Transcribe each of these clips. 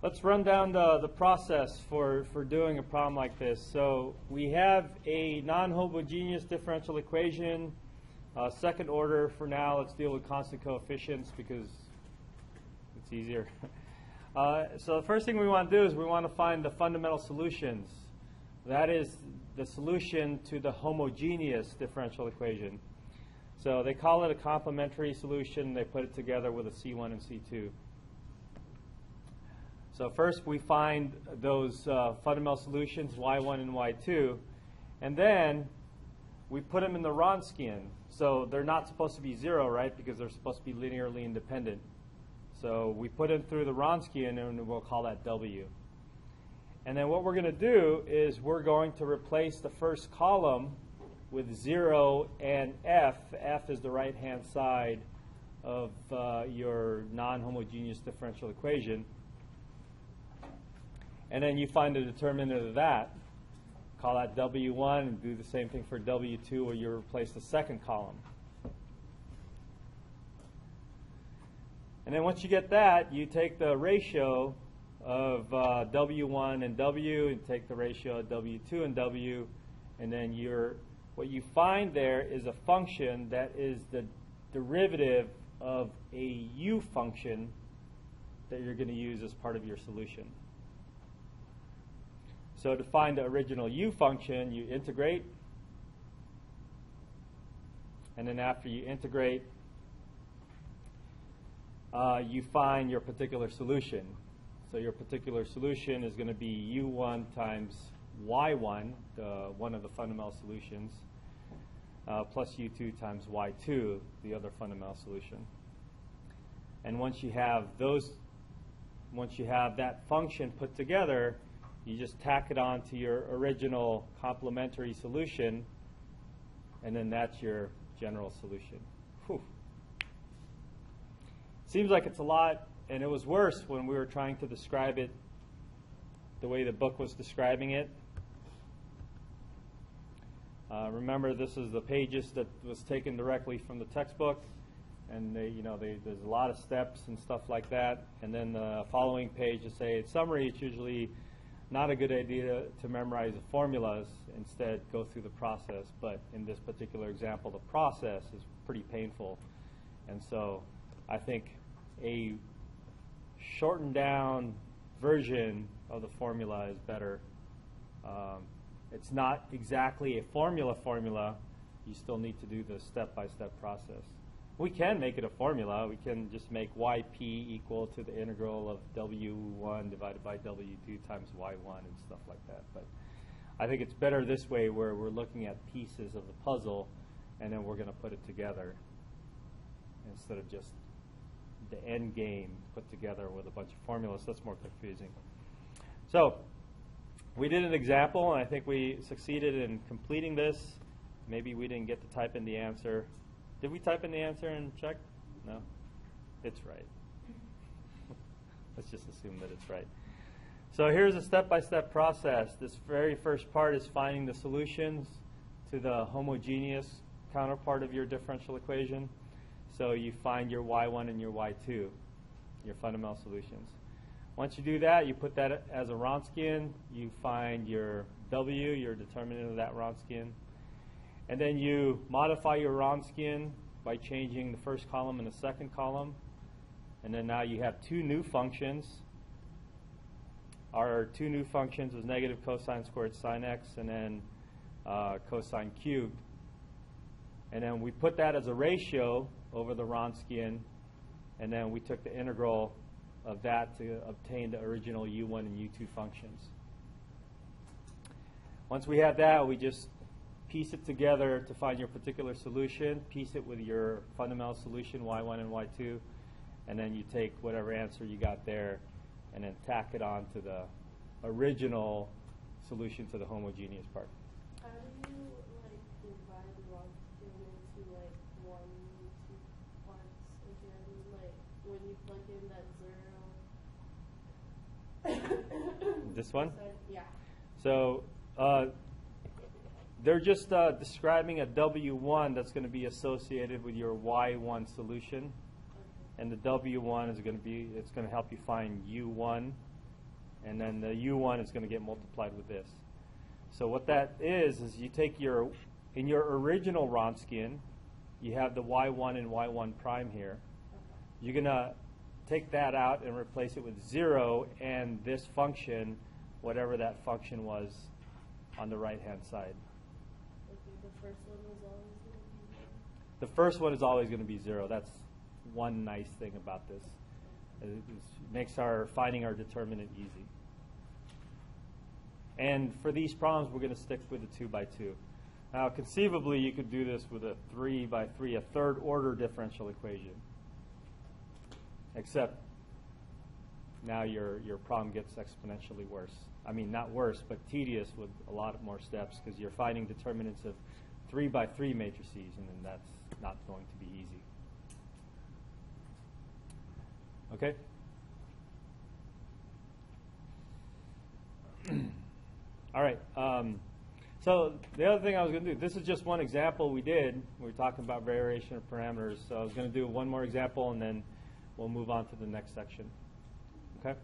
Let's run down the process for doing a problem like this. So we have a non-homogeneous differential equation, second order. For now, let's deal with constant coefficients because it's easier. So the first thing we want to do is we want to find the fundamental solutions. That is the solution to the homogeneous differential equation. So they call it a complementary solution. They put it together with a C1 and C2. So first we find those fundamental solutions, y1 and y2, and then we put them in the Wronskian. So they're not supposed to be 0, right, because they're supposed to be linearly independent. So we put them through the Wronskian, and we'll call that W. And then what we're going to do is we're going to replace the first column with 0 and F. F is the right-hand side of your non-homogeneous differential equation. And then you find the determinant of that. Call that W1 and do the same thing for W2 where you replace the second column. And then once you get that, you take the ratio of W1 and W and take the ratio of W2 and W, and then what you find there is a function that is the derivative of a U function that you're going to use as part of your solution. So to find the original U function, you integrate, and then after you integrate, you find your particular solution. So your particular solution is going to be U1 times Y1, one of the fundamental solutions, plus U2 times Y2, the other fundamental solution. And once you have that function put together, you just tack it on to your original complementary solution, and then that's your general solution. Whew. Seems like it's a lot, and it was worse when we were trying to describe it the way the book was describing it. Remember, this is the pages that was taken directly from the textbook, and there's a lot of steps and stuff like that. And then the following page to say, in summary, it's usually not a good idea to memorize the formulas. Instead, go through the process. But in this particular example, the process is pretty painful. And so I think a shortened down version of the formula is better. It's not exactly a formula. You still need to do the step-by-step process. We can make it a formula. We can just make yp equal to the integral of w1 divided by w2 times y1 and stuff like that. But I think it's better this way where we're looking at pieces of the puzzle and then we're going to put it together instead of just the end game put together with a bunch of formulas. That's more confusing. So we did an example, and I think we succeeded in completing this. Maybe we didn't get to type in the answer. Did we type in the answer and check? No? It's right. Let's just assume that it's right. So here's a step-by-step process. This very first part is finding the solutions to the homogeneous counterpart of your differential equation. So you find your y1 and your y2, your fundamental solutions. Once you do that, you put that as a Wronskian. You find your w, your determinant of that Wronskian. And then you modify your Wronskian by changing the first column and the second column. And then now you have two new functions. Our two new functions was negative cosine squared sine x and then cosine cubed. And then we put that as a ratio over the Wronskian. And then we took the integral of that to obtain the original u1 and u2 functions. Once we have that, we just piece it together to find your particular solution, piece it with your fundamental solution, y1 and y2, and then you take whatever answer you got there and then tack it on to the original solution to the homogeneous part. How do you divide the Wronskian into one, two parts again? When you plug in that 0. This one? Yeah. So they're just describing a W1 that's going to be associated with your Y1 solution. And the W1 is going to be, it's going to help you find U1 And then the u1 is going to get multiplied with this. So what that is you take in your original Wronskian, you have the y1 and y1 prime here. You're going to take that out and replace it with 0 and this function, whatever that function was on the right-hand side. Okay, the first one was always going to be 0? The first one is always going to be 0. That's one nice thing about this. It makes finding our determinant easy. And for these problems, we're going to stick with the 2 by 2. Now, conceivably, you could do this with a 3 by 3, a third-order differential equation. Except now your problem gets exponentially worse. I mean, not worse, but tedious with a lot more steps because you're finding determinants of 3 by 3 matrices, and then that's not going to be easy. Okay? All right. So the other thing I was going to do, this is just one example we did. We were talking about variation of parameters. So I was going to do one more example, and then we'll move on to the next section. Okay?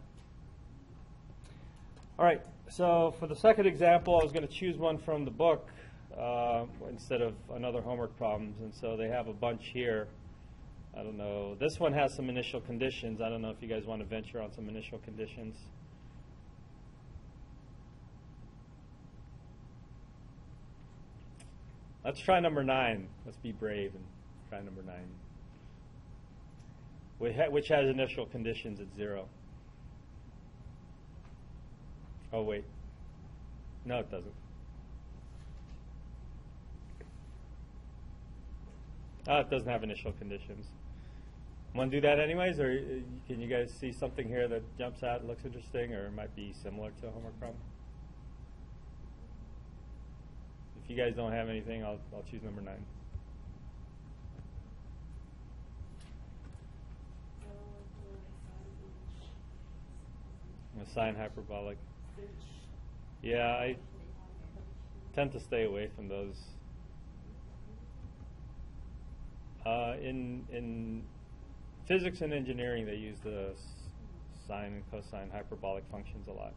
All right. So for the second example, I was going to choose one from the book instead of another homework problems. And so they have a bunch here. I don't know. This one has some initial conditions. I don't know if you guys want to venture on some initial conditions. Let's try number 9. Let's be brave and try number 9. Which has initial conditions at 0. Oh, wait. No, it doesn't. Oh, it doesn't have initial conditions. Want to do that anyways, or can you guys see something here that jumps out and looks interesting, or might be similar to a homework problem? If you guys don't have anything, I'll choose number 9. A sine hyperbolic. Yeah, I tend to stay away from those. In physics and engineering, they use the sine and cosine hyperbolic functions a lot.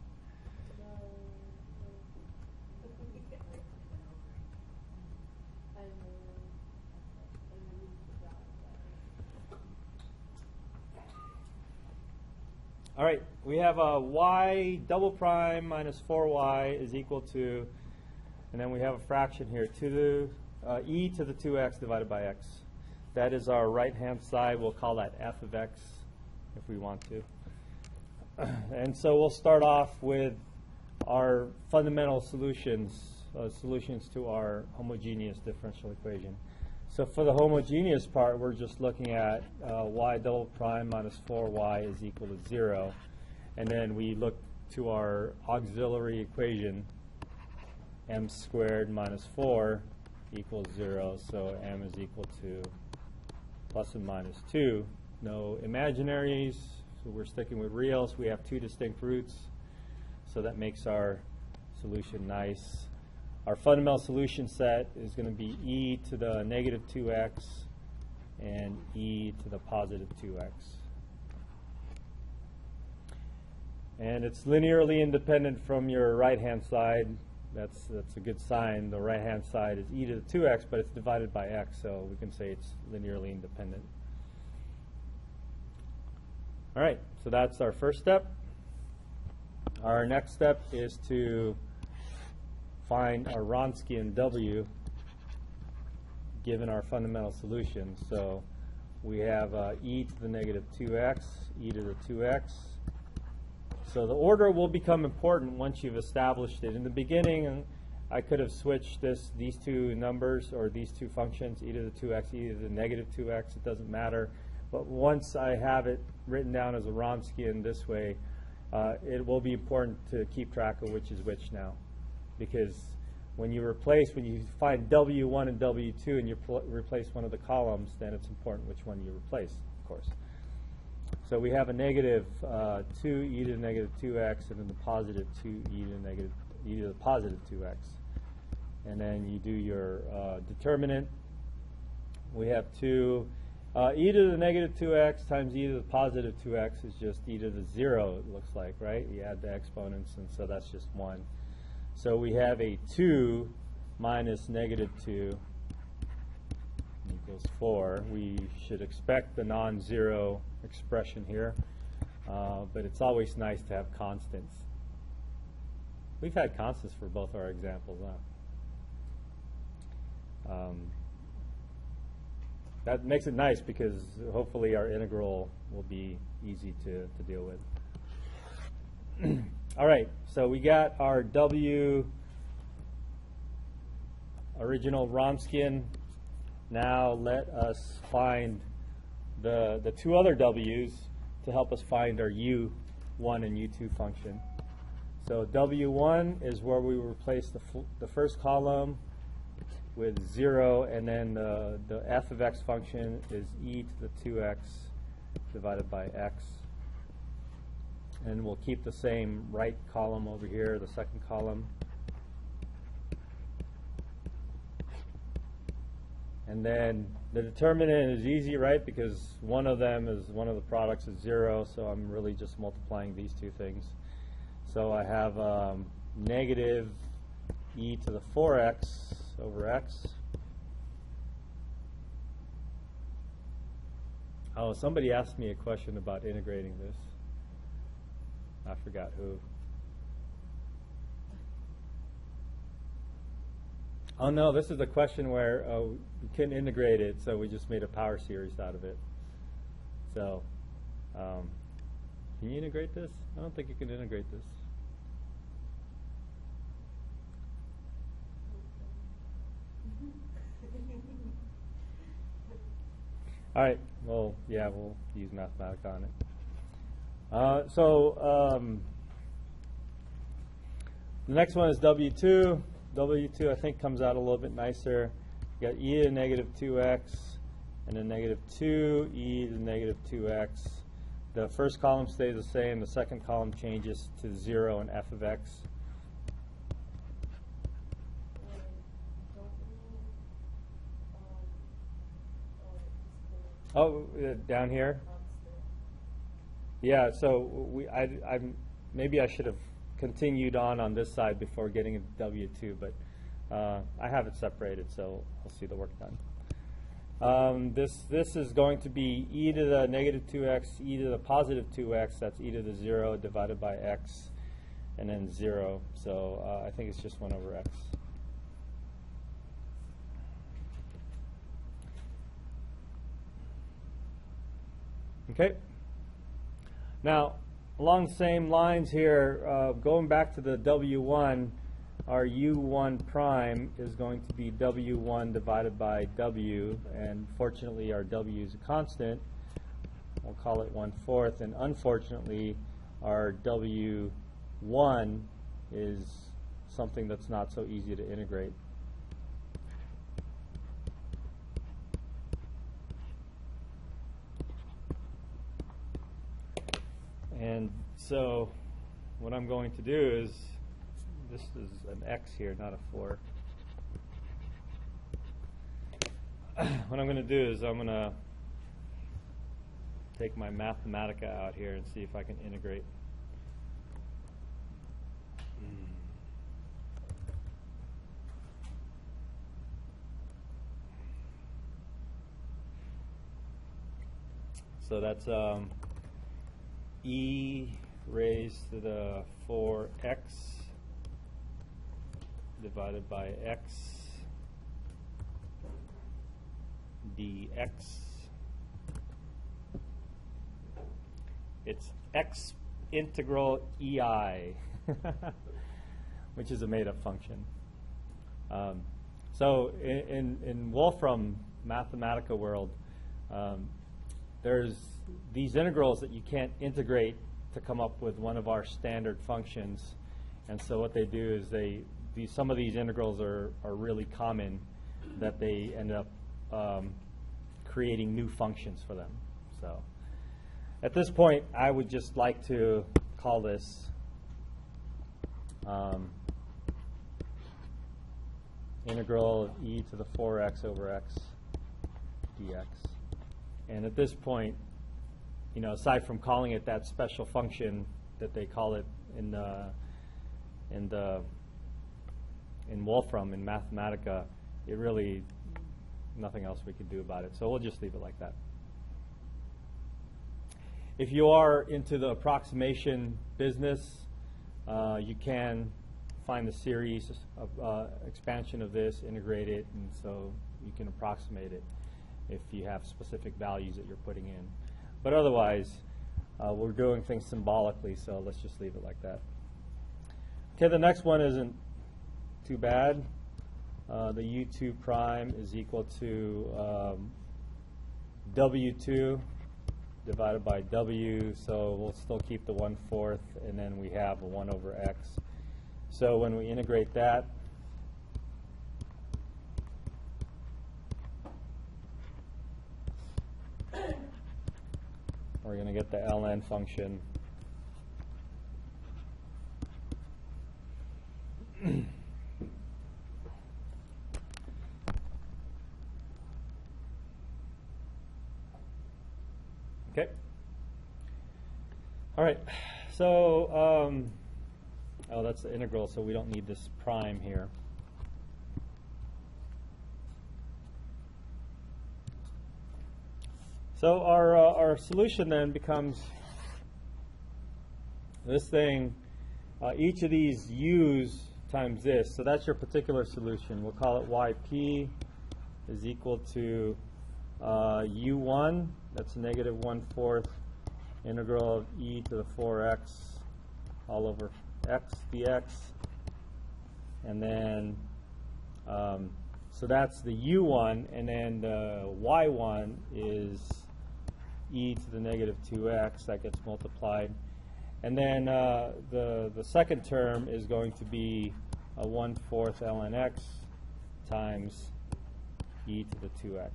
All right, we have a y double prime minus 4y is equal to, and then we have a fraction here, to the e to the 2x divided by x. That is our right-hand side. We'll call that f of x if we want to. And so we'll start off with our fundamental solutions to our homogeneous differential equation. So for the homogeneous part, we're just looking at y double prime minus 4y is equal to 0. And then we look to our auxiliary equation, m squared minus 4 equals 0. So m is equal to plus and minus 2. No imaginaries, so we're sticking with reals. We have 2 distinct roots, so that makes our solution nice. Our fundamental solution set is going to be e to the negative 2x and e to the positive 2x. And it's linearly independent from your right-hand side. That's a good sign. The right-hand side is e to the 2x, but it's divided by x, so we can say it's linearly independent. All right, so that's our first step. Our next step is to find our Wronskian W given our fundamental solution. So we have e to the negative 2x, e to the 2x. So the order will become important once you've established it. In the beginning, I could have switched these two numbers or these two functions, e to the 2x, e to the negative 2x. It doesn't matter. But once I have it written down as a Wronskian this way, it will be important to keep track of which is which now. Because when you find W1 and W2 and you replace one of the columns, then it's important which one you replace, of course. So we have a negative 2e to the negative 2x and then the positive 2e to the positive 2x. And then you do your determinant. We have 2 e to the negative 2x times e to the positive 2x is just e to the 0, it looks like, right? You add the exponents, and so that's just 1. So we have a 2 minus negative 2 equals 4. We should expect the non-zero expression here, but it's always nice to have constants. We've had constants for both our examples, huh? That makes it nice because hopefully our integral will be easy to deal with. All right, so we got our W original Wronskian. Now let us find the two other W's to help us find our U1 and U2 function. So W1 is where we replace the first column with 0, and then the f of x function is e to the 2x divided by x. And we'll keep the same right column over here, the second column. And then the determinant is easy, right? Because one of the products is 0, so I'm really just multiplying these two things. So I have negative e to the 4x over x. Oh, somebody asked me a question about integrating this. I forgot who. Oh no, this is the question where we couldn't integrate it, so we just made a power series out of it. So, can you integrate this? I don't think you can integrate this. All right, well, yeah, we'll use Mathematica on it. The next one is W2. W2, I think, comes out a little bit nicer. You got e to the negative 2x and then negative 2 e to the negative 2x. The first column stays the same. The second column changes to 0 and f of x. Oh, down here? Yeah, so maybe I should have continued on this side before getting into W2, but I have it separated, so I'll see the work done. This is going to be e to the negative 2x, e to the positive 2x, that's e to the 0 divided by x, and then 0. So I think it's just 1 over x. Okay. Now, along the same lines here, going back to the W1, our U1 prime is going to be W1 divided by W, and fortunately our W is a constant. We'll call it 1/4, and unfortunately our W1 is something that's not so easy to integrate. And so what I'm going to do is, this is an x here, not a 4. What I'm going to do is I'm going to take my Mathematica out here and see if I can integrate. So that's e raised to the 4x divided by x dx. It's x integral ei, which is a made-up function. So in Wolfram Mathematica world, there's these integrals that you can't integrate to come up with one of our standard functions, and so what they do is some of these integrals are really common, that they end up creating new functions for them. So at this point, I would just like to call this integral of e to the 4x over x dx. And at this point, you know, aside from calling it that special function that they call it in Wolfram, in Mathematica, it really, nothing else we could do about it. So we'll just leave it like that. If you are into the approximation business, you can find the series of expansion of this, integrate it, and so you can approximate it if you have specific values that you're putting in. But otherwise, we're doing things symbolically, so let's just leave it like that. Okay, the next one isn't too bad. The U2 prime is equal to W2 divided by W, so we'll still keep the 1/4, and then we have a 1 over X. So when we integrate that, we're going to get the ln function. Okay. All right. So, oh, that's the integral, so we don't need this prime here. So our solution then becomes this thing, each of these u's times this. So that's your particular solution. We'll call it yp is equal to u1, that's negative 1/4 integral of e to the 4x all over x dx. And then, so that's the u1, and then the y1 is e to the negative 2x, that gets multiplied. And then the second term is going to be a 1/4 ln x times e to the 2x.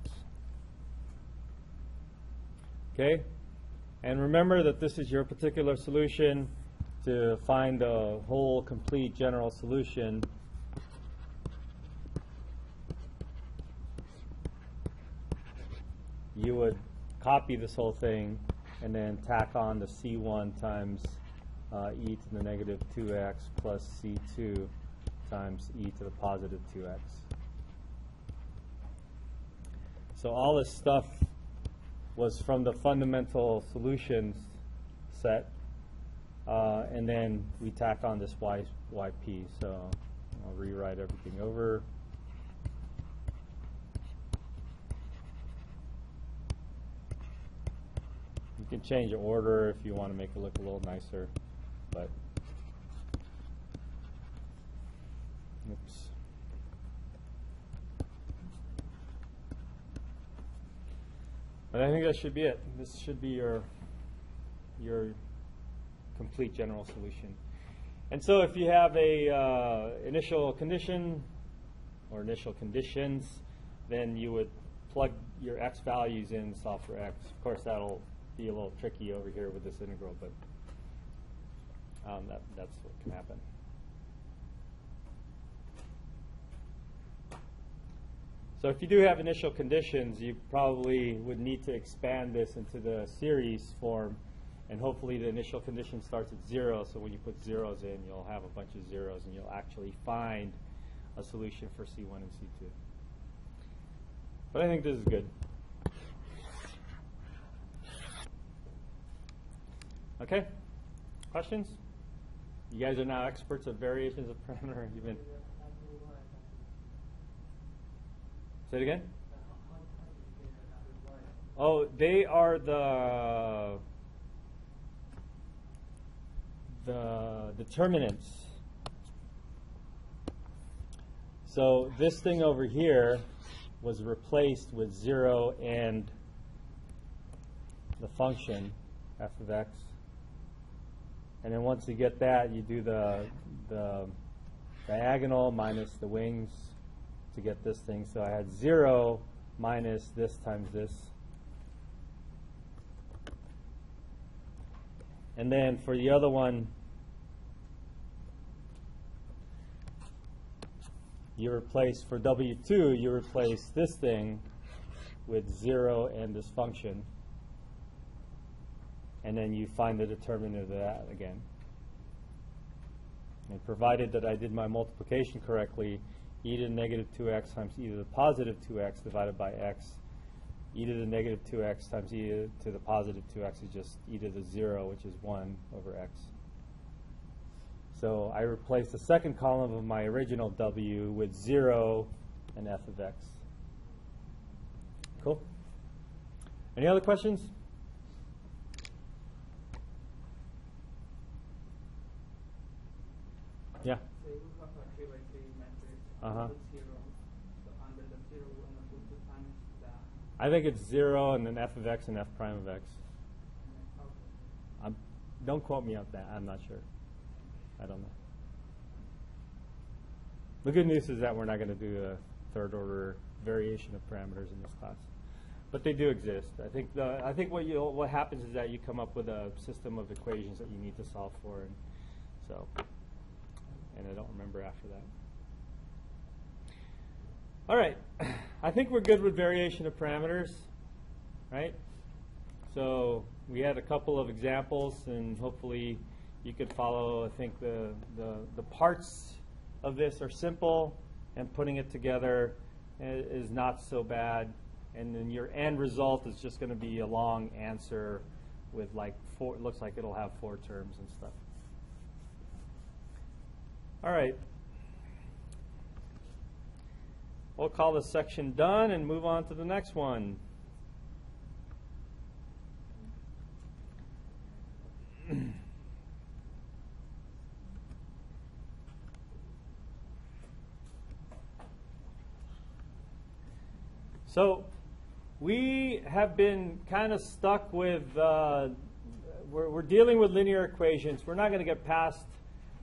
Okay? And remember that this is your particular solution. To find the whole complete general solution, you would copy this whole thing and then tack on the C1 times e to the negative 2x plus C2 times e to the positive 2x. So all this stuff was from the fundamental solutions set, and then we tack on this yp. So I'll rewrite everything over. You can change the order if you want to make it look a little nicer, but oops. But I think that should be it. This should be your complete general solution. And so if you have a initial condition or initial conditions, then you would plug your x values in, solve for x. Of course, that'll be a little tricky over here with this integral, but that's what can happen. So if you do have initial conditions, you probably would need to expand this into the series form, and hopefully the initial condition starts at 0, so when you put zeros in, you'll have a bunch of zeros, and you'll actually find a solution for C1 and C2. But I think this is good. Okay? Questions? You guys are now experts at variations of parameter. You've been. Say it again? Oh, they are the determinants. So this thing over here was replaced with 0 and the function f of x. And then once you get that, you do the diagonal minus the wings to get this thing. So I had 0 minus this times this. And then for the other one, you replace, for W2, you replace this thing with 0 and this function. And then you find the determinant of that again. And provided that I did my multiplication correctly, e to the negative 2x times e to the positive 2x divided by x, e to the negative 2x times e to the positive 2x is just e to the 0, which is 1 over x. So I replaced the second column of my original w with 0 and f of x. Cool? Any other questions? Yeah. So you have a 3 by 3 matrix Uh-huh. with 0. So under the 0, we're going to put 2 times the. I think it's 0 and then f of x and f prime of x. Okay. Don't quote me on that. I'm not sure. I don't know. The good news is that we're not going to do a third order variation of parameters in this class, but they do exist. I think what happens is that you come up with a system of equations that you need to solve for, and I don't remember after that. All right, I think we're good with variation of parameters, right? So we had a couple of examples, and hopefully you could follow. I think the parts of this are simple, and putting it together is not so bad. And then your end result is just going to be a long answer with like four. It looks like it'll have 4 terms and stuff. All right. We'll call this section done and move on to the next one. So we have been kind of stuck with, we're dealing with linear equations. We're not going to get past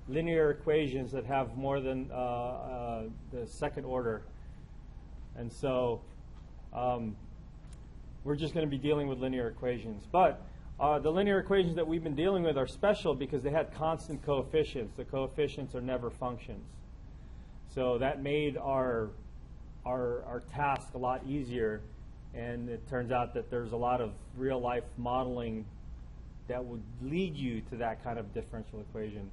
linear equations that have more than the second order. And so we're just going to be dealing with linear equations. But the linear equations that we've been dealing with are special because they had constant coefficients. The coefficients are never functions. So that made our task a lot easier, and it turns out that there's a lot of real-life modeling that would lead you to that kind of differential equation.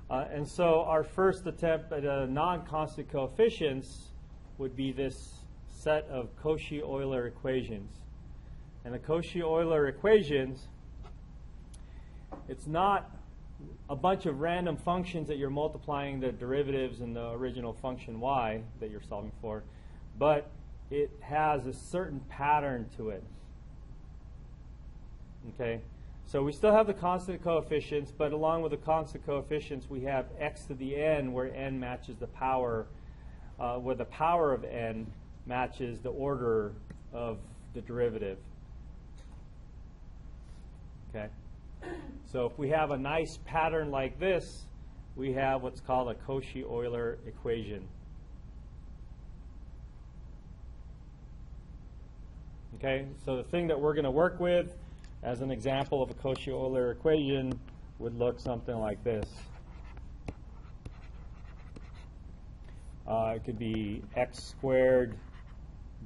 And so our first attempt at non-constant coefficients would be this set of Caucy-Euler equations. And the Caucy-Euler equations, it's not a bunch of random functions that you're multiplying the derivatives in the original function y that you're solving for, but it has a certain pattern to it. Okay? So we still have the constant coefficients, but along with the constant coefficients, we have x to the n, where n matches the power, where the power of n matches the order of the derivative. Okay? So if we have a nice pattern like this, we have what's called a Caucy-Euler equation. Okay, so the thing that we're going to work with as an example of a Caucy-Euler equation would look something like this. It could be x squared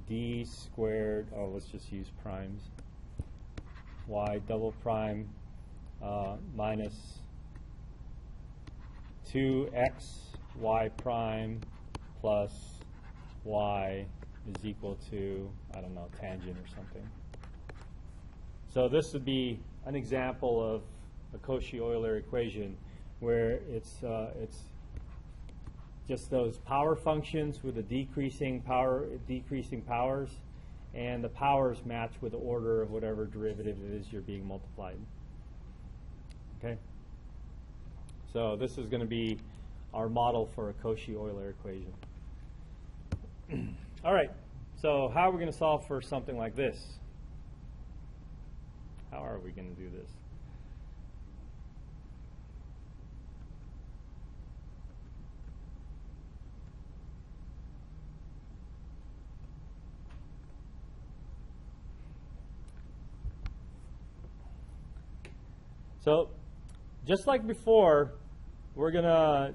d squared, let's just use primes, y double prime minus 2x y prime plus y is equal to, I don't know, tangent or something. So this would be an example of a Caucy-Euler equation where it's just those power functions with the decreasing powers, and the powers match with the order of whatever derivative it is you're being multiplied. Okay? So this is going to be our model for a Caucy-Euler equation. All right, so how are we going to solve for something like this? How are we going to do this? So just like before, we're going to,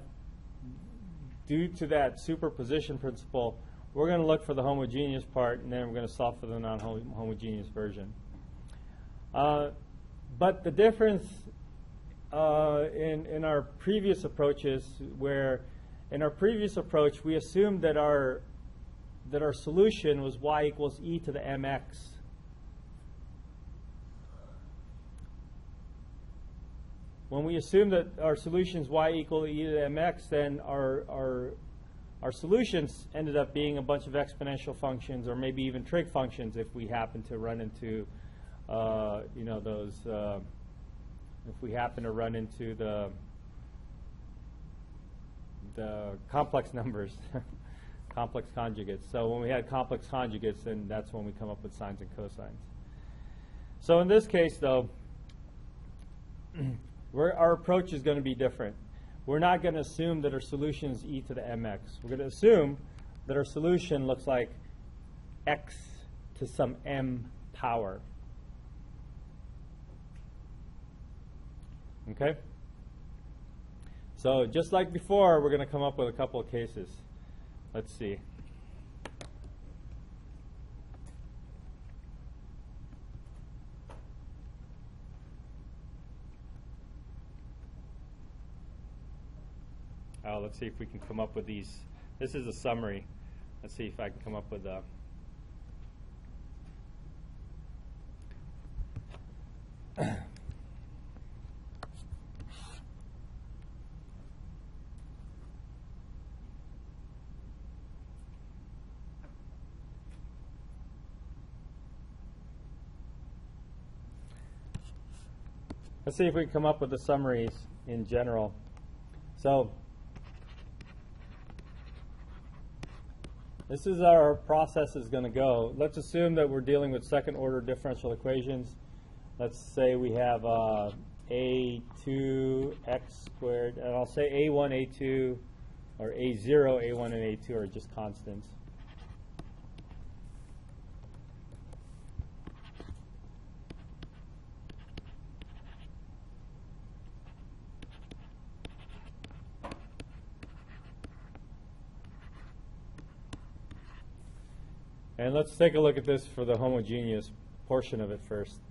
due to that superposition principle, we're going to look for the homogeneous part, and then we're going to solve for the non-homogeneous version. But the difference in our previous approaches, where in our previous approach we assumed that our solution was y equals e to the mx. When we assume that our solution is y equal to e to the mx, then our solutions ended up being a bunch of exponential functions, or maybe even trig functions if we happen to run into if we happen to run into the complex numbers, complex conjugates. So when we had complex conjugates, then that's when we come up with sines and cosines. So in this case, though, our approach is going to be different. We're not going to assume that our solution is e to the mx. We're going to assume that our solution looks like x to some m power. Okay? So just like before, we're going to come up with a couple of cases. Let's see. Let's see if we can come up with these. This is a summary. Let's see if I can come up with a... Let's see if we can come up with the summaries in general. So this is our process is going to go. Let's assume that we're dealing with second order differential equations. Let's say we have a2 x squared, and I'll say a1, a2, or a0, a1, and a2 are just constants. And let's take a look at this for the homogeneous portion of it first.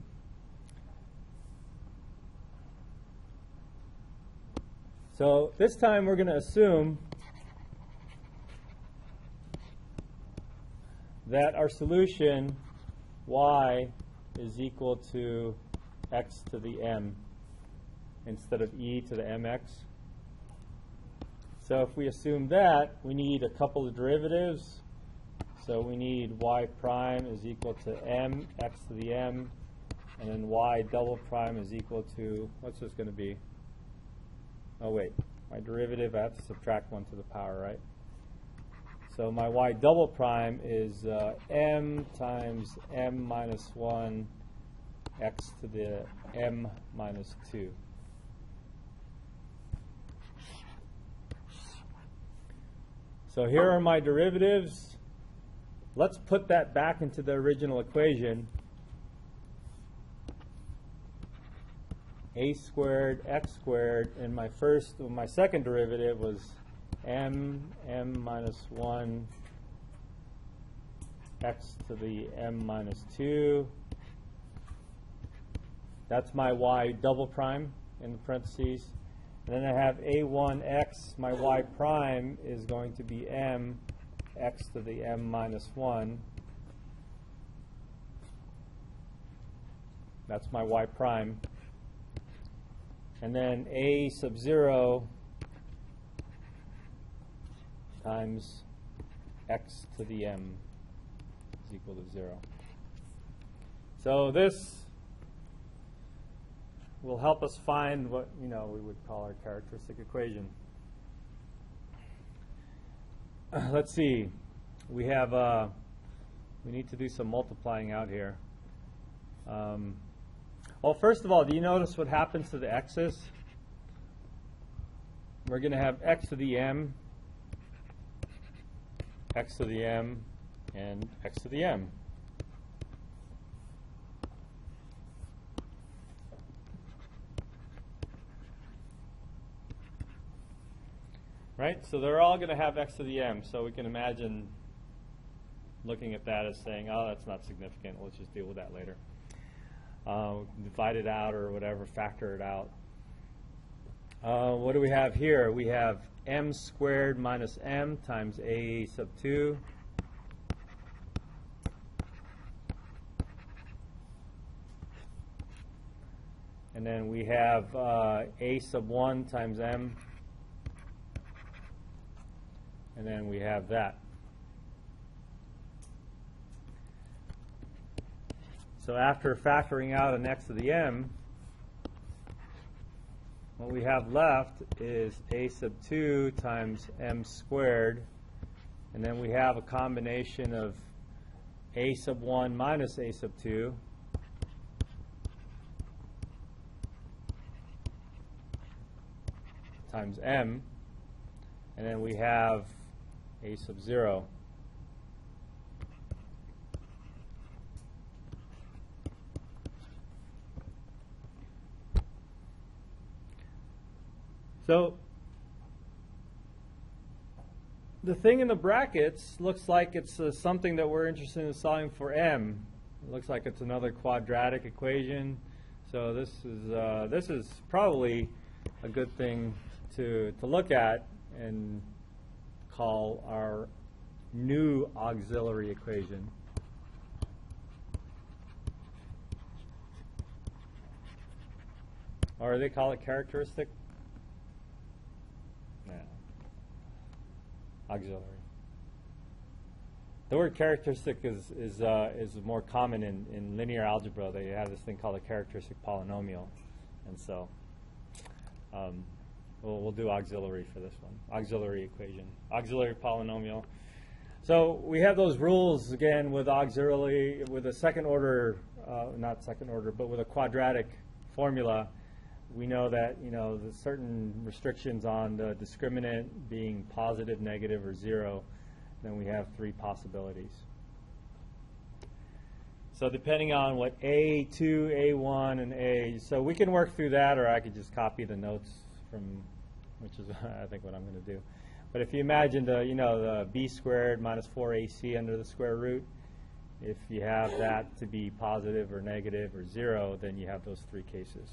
So this time we're going to assume that our solution y is equal to x to the m instead of e to the mx. So if we assume that, we need a couple of derivatives. So we need y prime is equal to m x to the m, and then y double prime is equal to, what's this going to be? Oh wait, my derivative, I have to subtract 1 to the power, right? So my y double prime is m times m minus 1 x to the m minus 2. So here are my derivatives. Let's put that back into the original equation. A squared x squared, and my second derivative was m minus 1 x to the m minus 2. That's my y double prime in the parentheses. And then I have a1x, my y prime is going to be m x to the m minus 1. That's my y prime. And then a sub 0 times x to the m is equal to 0. So this will help us find what we would call our characteristic equation. Let's see. We have we need to do some multiplying out here. Well, first of all, do you notice what happens to the x's? We're going to have x to the m, x to the m, and x to the m. Right? So they're all going to have x to the m. So we can imagine looking at that as saying, oh, that's not significant, let's just deal with that later. Divide it out or whatever, factor it out. What do we have here? We have m squared minus m times a sub 2. And then we have a sub 1 times m. And then we have that. So after factoring out an x to the m, what we have left is a sub 2 times m squared. And then we have a combination of a sub 1 minus a sub 2. Times m, and then we have a sub 0. So the thing in the brackets looks like it's something that we're interested in solving for m. It looks like it's another quadratic equation. So this is probably a good thing to look at and call our new auxiliary equation. Or they call it characteristic? Yeah. Auxiliary. The word characteristic is more common in linear algebra. They have this thing called a characteristic polynomial. And so we'll do auxiliary for this one. Auxiliary equation. Auxiliary polynomial. So we have those rules again with auxiliary, with a second order, not second order, but with a quadratic formula. We know that, there's certain restrictions on the discriminant being positive, negative, or 0. Then we have 3 possibilities. So depending on what A2, A1, and A, so we can work through that, or I could just copy the notes from, which is I think what I'm going to do. But if you imagine the b squared minus 4ac under the square root, if you have that to be positive or negative or 0, then you have those 3 cases.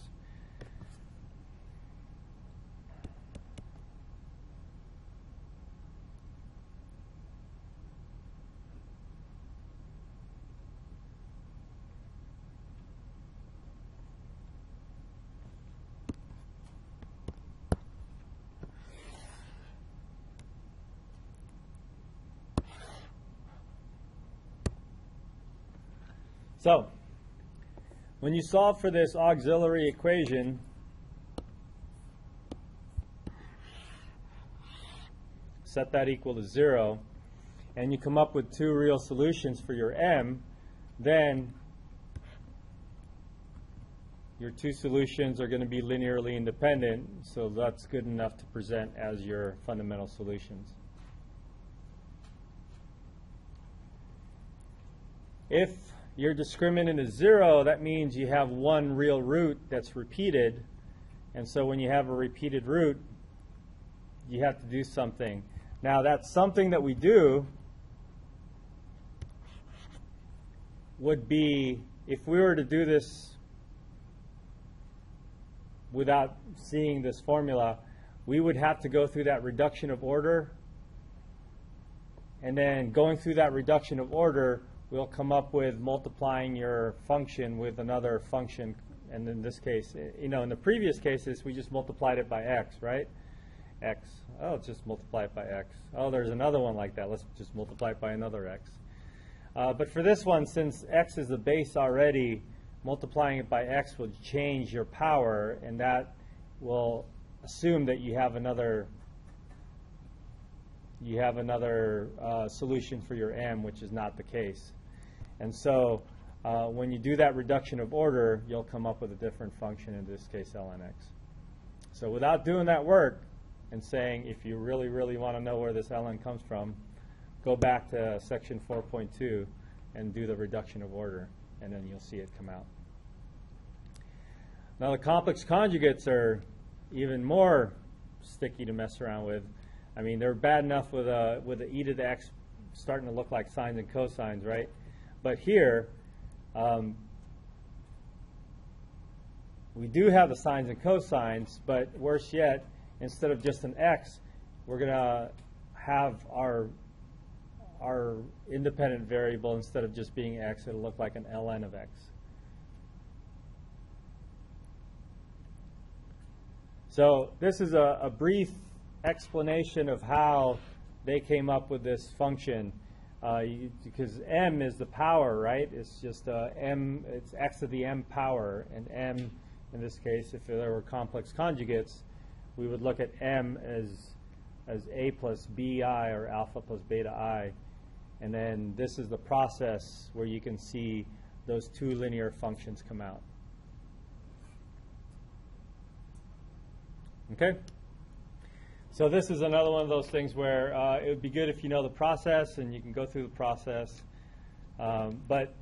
So, when you solve for this auxiliary equation, set that equal to 0, and you come up with 2 real solutions for your m, then your 2 solutions are going to be linearly independent, so that's good enough to present as your fundamental solutions. If your discriminant is 0, that means you have 1 real root that's repeated. And so when you have a repeated root, you have to do something. Now that's something that we do would be, if we were to do this without seeing this formula, we would have to go through that reduction of order. And then going through that reduction of order, we'll come up with multiplying your function with another function. And in this case, in the previous cases, we just multiplied it by x, right? X. Oh, let's just multiply it by x. Oh, there's another one like that. Let's just multiply it by another x. But for this one, since x is the base already, multiplying it by x will change your power, and that will assume that you have another solution for your m, which is not the case. And so when you do that reduction of order, you'll come up with a different function, in this case ln x. So without doing that work and saying, if you really, really want to know where this ln comes from, go back to section 4.2 and do the reduction of order, and then you'll see it come out. Now the complex conjugates are even more sticky to mess around with. I mean, they're bad enough with a e to the x starting to look like sines and cosines, right? But here, we do have the sines and cosines, but worse yet, instead of just an x, we're going to have our independent variable, instead of just being x, it'll look like an ln of x. So this is a brief explanation of how they came up with this function, because m is the power, right? It's just m, it's x to the m power, and m, in this case, if there were complex conjugates, we would look at m as a plus bi, or alpha plus beta I. And then this is the process where you can see those two linear functions come out. Okay? So this is another one of those things where it would be good if you know the process and you can go through the process. But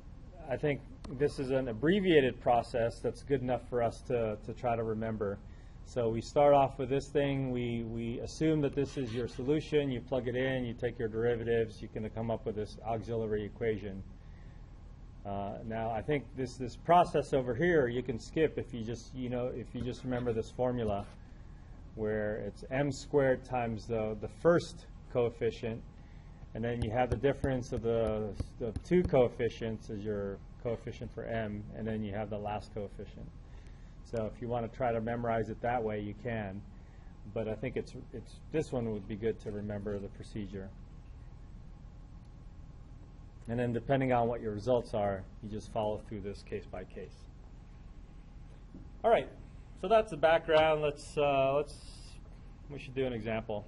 I think this is an abbreviated process that's good enough for us to try to remember. So we start off with this thing. We assume that this is your solution. You plug it in. You take your derivatives. You can come up with this auxiliary equation. Now, I think this process over here you can skip if you just remember this formula, where it's m squared times the first coefficient, and then you have the difference of the two coefficients as your coefficient for m, and then you have the last coefficient. So if you want to try to memorize it that way, you can. But I think this one would be good to remember the procedure. And then depending on what your results are, you just follow through this case by case. All right. So that's the background. We should do an example.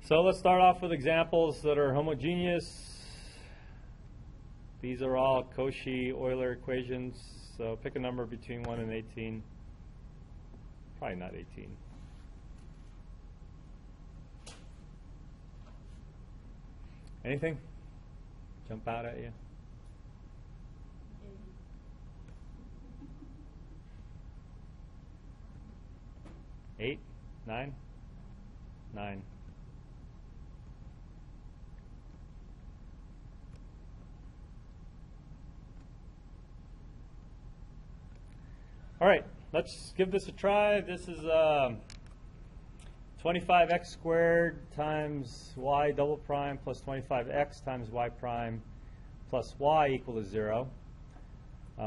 So let's start off with examples that are homogeneous. These are all Caucy-Euler equations. So pick a number between 1 and 18. Probably not 18. Anything jump out at you? 8, 9, 9. All right, let's give this a try. This is 25x squared times y double prime plus 25x times y prime plus y equal to 0.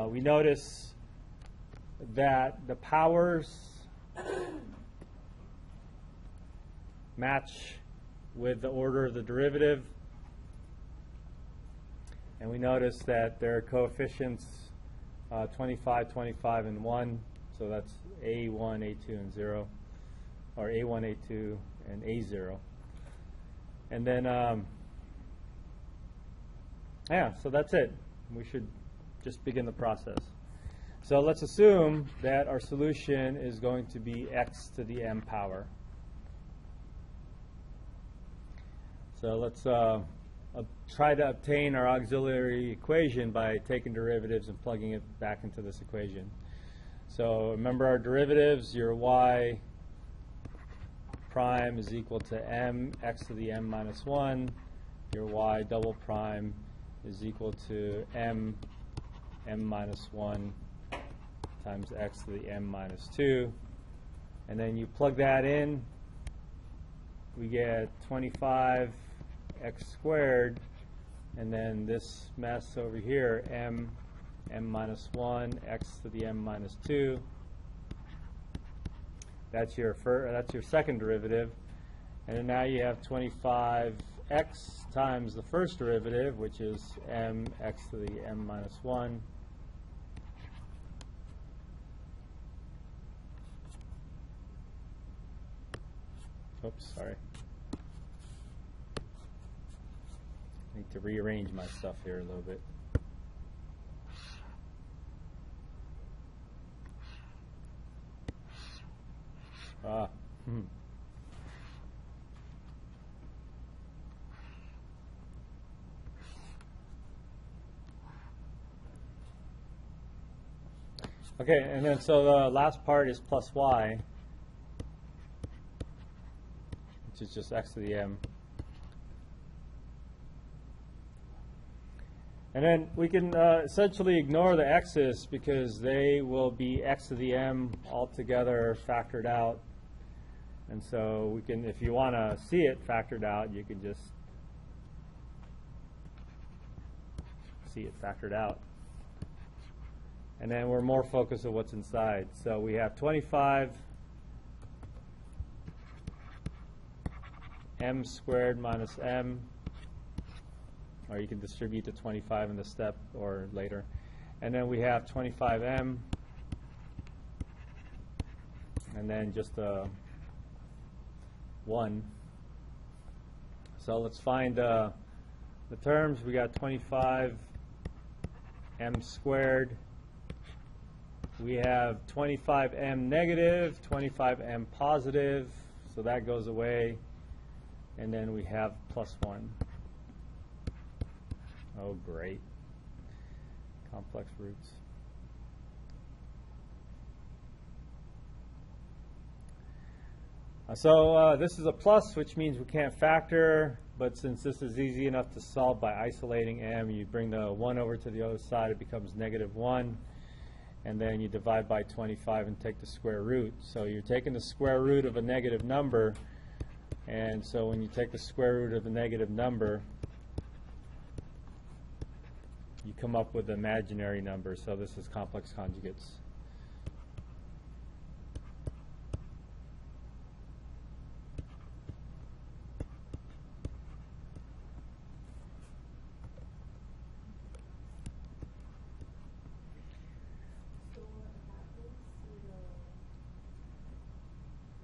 We notice that the powers match with the order of the derivative. And we notice that there are coefficients 25, 25, and 1. So that's A1, A2, and 0. Or A1, A2, and A0. And then, yeah, so that's it. We should just begin the process. So let's assume that our solution is going to be x to the m power. So let's try to obtain our auxiliary equation by taking derivatives and plugging it back into this equation. So remember our derivatives, your y prime is equal to m x to the m minus 1. Your y double prime is equal to m minus 1 times x to the m minus 2. And then you plug that in, we get 25x squared, and then this mess over here, m minus 1, x to the m minus 2. That's your second derivative. And then now you have 25x times the first derivative, which is m x to the m minus 1. Oops, sorry. I need to rearrange my stuff here a little bit. Okay, and then so the last part is plus y, which is just x to the m. And then we can essentially ignore the x's because they will be x to the m altogether factored out. And so we can, if you want to see it factored out, you can just see it factored out. And then we're more focused on what's inside. So we have 25 m squared minus m, or you can distribute the 25 in the step or later. And then we have 25m, and then just a 1. So let's find the terms. We got 25 m squared. We have 25m negative, 25m positive, so that goes away. And then we have plus 1. Oh, great. Complex roots. So this is a plus, which means we can't factor, but since this is easy enough to solve by isolating m, you bring the 1 over to the other side, it becomes negative 1. And then you divide by 25 and take the square root. So you're taking the square root of a negative number, and so when you take the square root of a negative number, you come up with an imaginary number. So this is complex conjugates. So what happens to the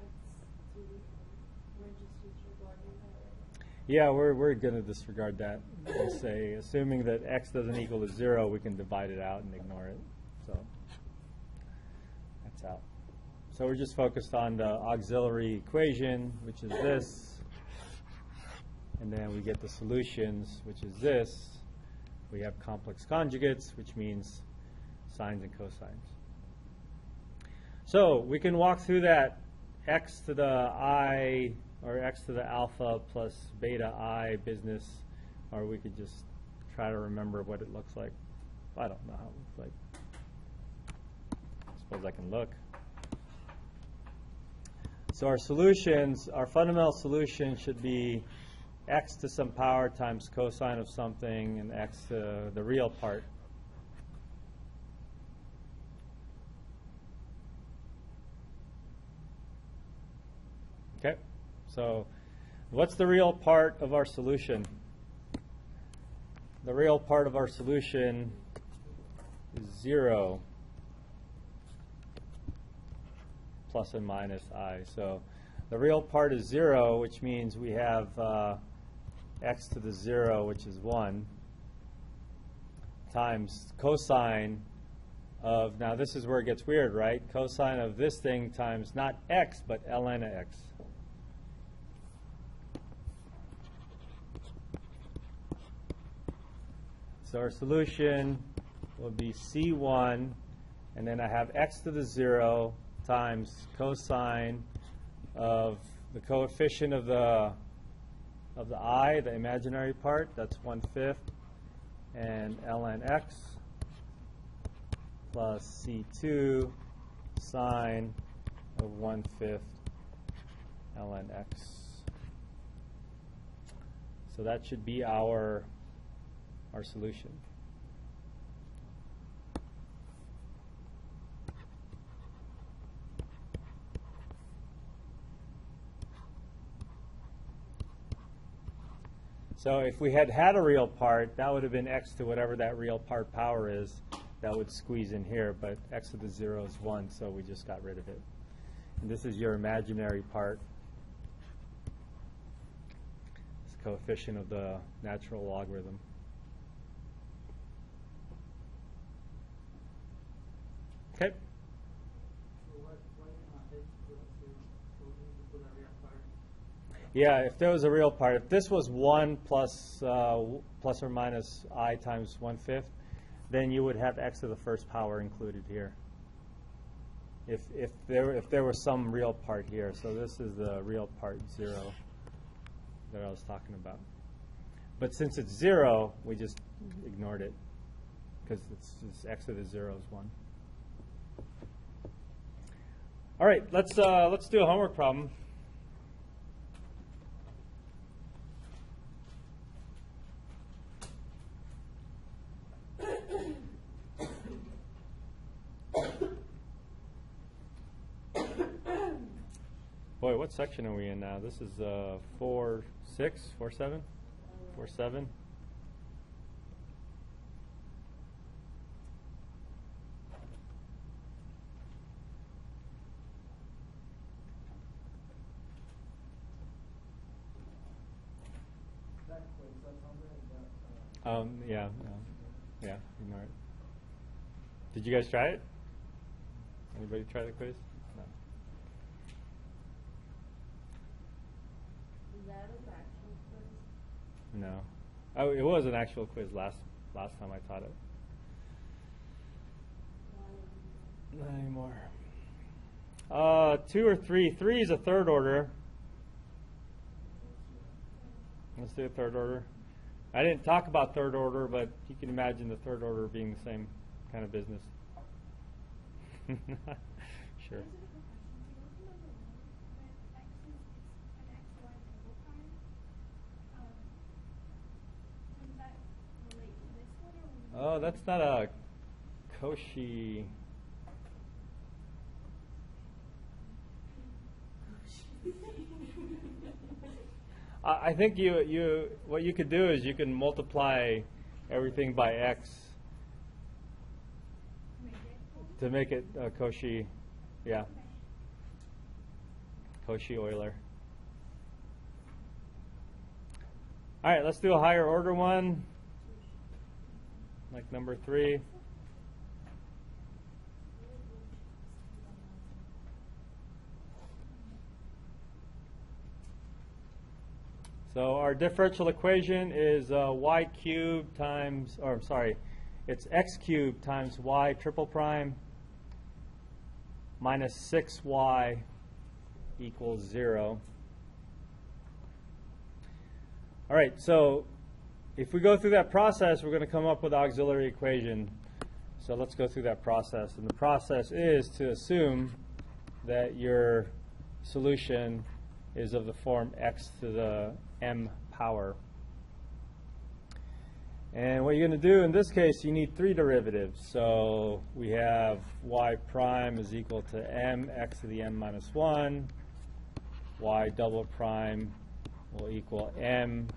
x to the m? We're just disregarding that, right? Yeah, we're going to disregard that and say, assuming that x doesn't equal to 0, we can divide it out and ignore it. So that's out. So we're just focused on the auxiliary equation, which is this. And then we get the solutions, which is this. We have complex conjugates, which means sines and cosines. So we can walk through that x to the I, or x to the alpha plus beta I business, or we could just try to remember what it looks like. I don't know how it looks like. I suppose I can look. So our solutions, our fundamental solution should be x to some power times cosine of something and x to the real part. Okay, so what's the real part of our solution? The real part of our solution is 0 plus and minus I. So the real part is 0, which means we have x to the 0, which is 1, times cosine of, now this is where it gets weird, right? Cosine of this thing times not x, but ln of x. So our solution will be C1, and then I have x to the 0 times cosine of the coefficient of the I, the imaginary part, that's 1/5, and ln x plus C2 sine of 1/5 ln x. So that should be our solution. So if we had had a real part, that would have been x to whatever that real part power is. That would squeeze in here, but x to the 0 is 1, so we just got rid of it. And this is your imaginary part. It's the coefficient of the natural logarithm. Okay. So why x equals 0? So we need to put a real part. Yeah, if there was a real part, if this was 1 plus or minus I times 1/5, then you would have x to the first power included here. if there was some real part here. So this is the real part 0 that I was talking about. But since it's 0, we just ignored it because it's x to the 0 is 1. All right, let's do a homework problem. Boy, what section are we in now? This is 4.6, 4.7, 4.7. That quiz, that's on there, Yeah, ignore it. Did you guys try it? Anybody try the quiz? No. Is that an actual quiz? No. Oh, it was an actual quiz last time I taught it. Not anymore. 2 or 3. 3 is a third order. Let's do a third order. I didn't talk about third order, but you can imagine the third order being the same kind of business. Sure. Oh, that's not a Cauchy. I think what you could do is you can multiply everything by x to make it Cauchy, yeah, Caucy-Euler. All right, let's do a higher order one, like number 3. So our differential equation is y cubed times, or I'm sorry, it's x cubed times y triple prime minus 6y equals 0. All right, so if we go through that process, we're going to come up with the auxiliary equation. So let's go through that process. And the process is to assume that your solution is of the form x to the m power. And what you're going to do in this case, you need 3 derivatives. So we have y prime is equal to m x to the m minus 1. Y double prime will equal m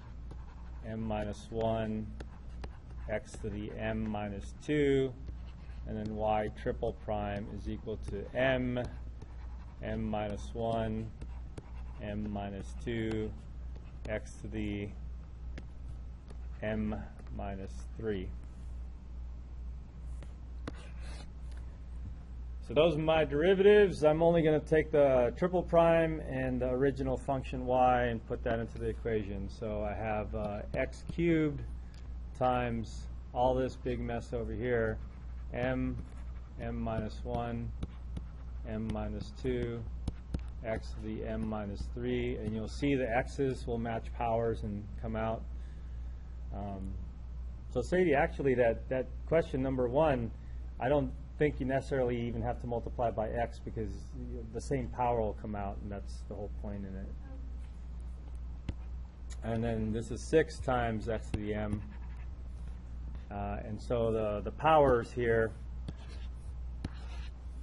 minus 1 x to the m minus 2. And then y triple prime is equal to m minus 1, m minus 2, x to the m minus 3. So those are my derivatives. I'm only going to take the triple prime and the original function y and put that into the equation. So I have x cubed times all this big mess over here, m minus 1, m minus 2, x to the m minus 3, and you'll see the x's will match powers and come out. So Sadie, actually that question number 1, I don't think you necessarily even have to multiply by x because the same power will come out, and that's the whole point in it. And then this is 6 times x to the m. And so the powers here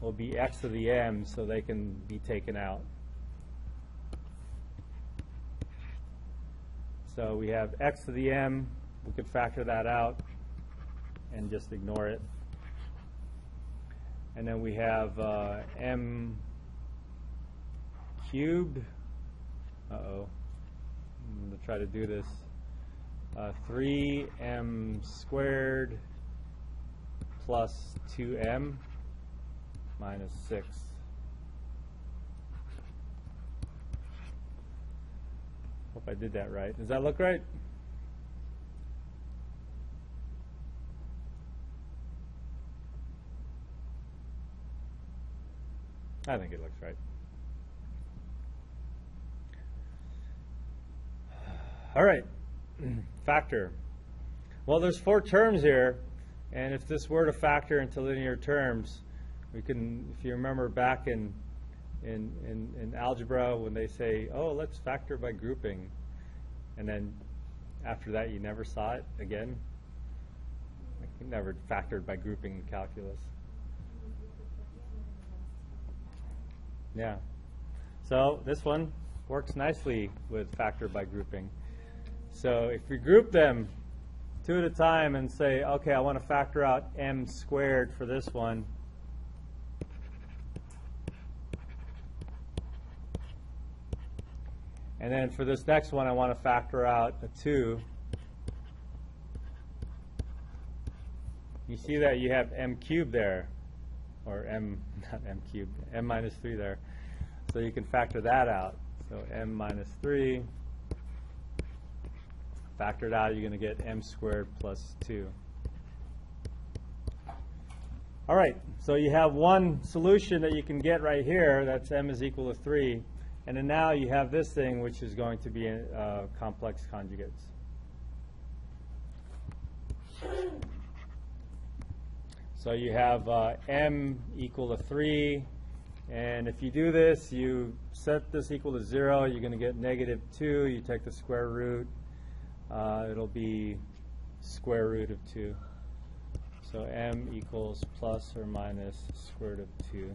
will be x to the m, so they can be taken out. So we have x to the m. We could factor that out and just ignore it. And then we have m cubed. Uh-oh. I'm going to try to do this. 3m squared plus 2m minus 6. Hope I did that right. Does that look right? I think it looks right. All right, factor. Well, there's 4 terms here, and if this were to factor into linear terms, we can, if you remember back in algebra when they say, oh, let's factor by grouping, and then after that you never saw it again. Like, you never factored by grouping in calculus. Yeah. So this one works nicely with factor by grouping. So if we group them 2 at a time and say, okay, I want to factor out m squared for this one. And then for this next one, I want to factor out a 2. You see that you have m cubed there, or not m cubed, m minus 3 there. So you can factor that out. So m minus 3. Factor it out, you're going to get m squared plus 2. All right, so you have one solution that you can get right here. That's m is equal to 3. And then now you have this thing, which is going to be complex conjugates. So you have m equal to 3. And if you do this, you set this equal to 0. You're going to get negative 2. You take the square root. It'll be square root of 2. So m equals plus or minus square root of 2.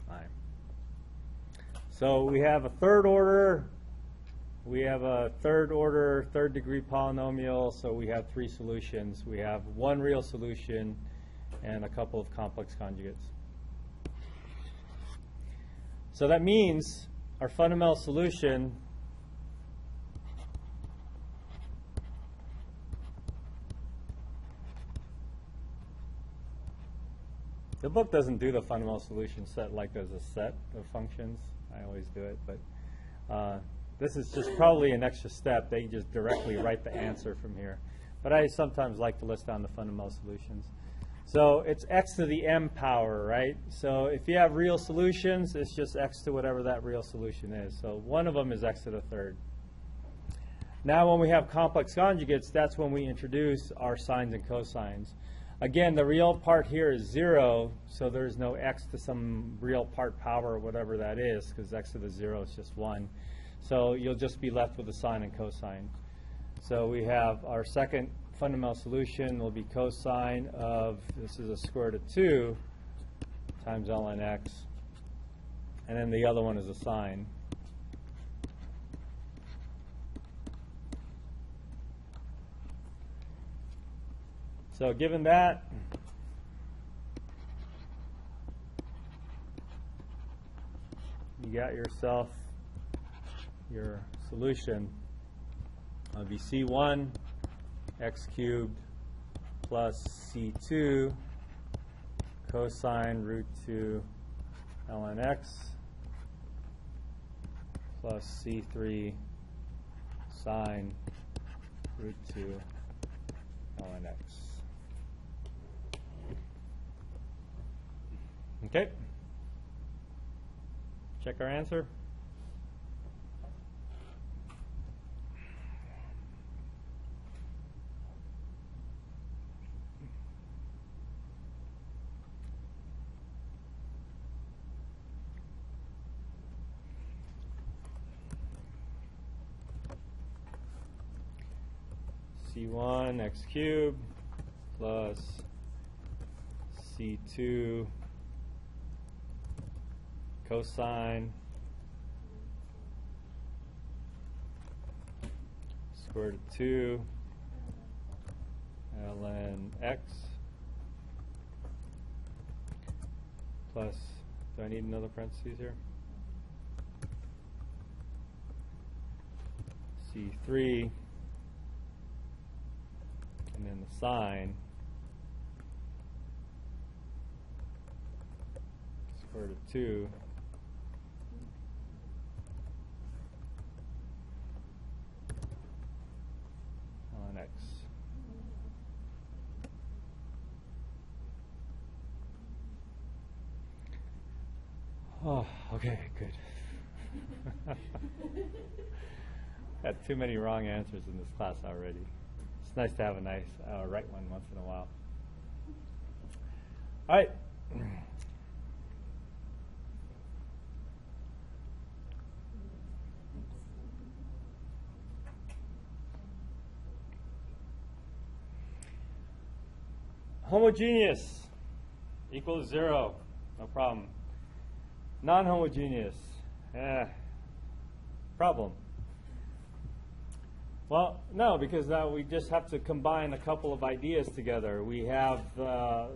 Fine. So we have a third order. We have a third order, third degree polynomial. So we have 3 solutions. We have one real solution and a couple of complex conjugates. So that means our fundamental solution the book doesn't do the fundamental solution set like as a set of functions. I always do it, but this is just probably an extra step. They just directly write the answer from here. But I sometimes like to list down the fundamental solutions. So it's x to the m power, right? So if you have real solutions, it's just x to whatever that real solution is. So one of them is x to the third. Now when we have complex conjugates, that's when we introduce our sines and cosines. Again, the real part here is 0, so there's no x to some real part power or whatever that is, because x to the 0 is just 1. So you'll just be left with a sine and cosine. So we have our second fundamental solution will be cosine of, this is a square root of 2 times ln x. And then the other one is a sine. So given that, you got yourself your solution. It'll be c1 x cubed plus c2 cosine root 2 ln x plus c3 sine root 2 ln x. Okay. Check our answer. C1 x cubed plus C2 cosine square root of 2 ln x plus, do I need another parentheses here? C3 and then the sine square root of 2 ln x. Oh, okay, good. Had too many wrong answers in this class already. It's nice to have a nice right one once in a while. All right. Homogeneous equals 0. No problem. Non-homogeneous. Problem. Well, no, because we just have to combine a couple of ideas together. We have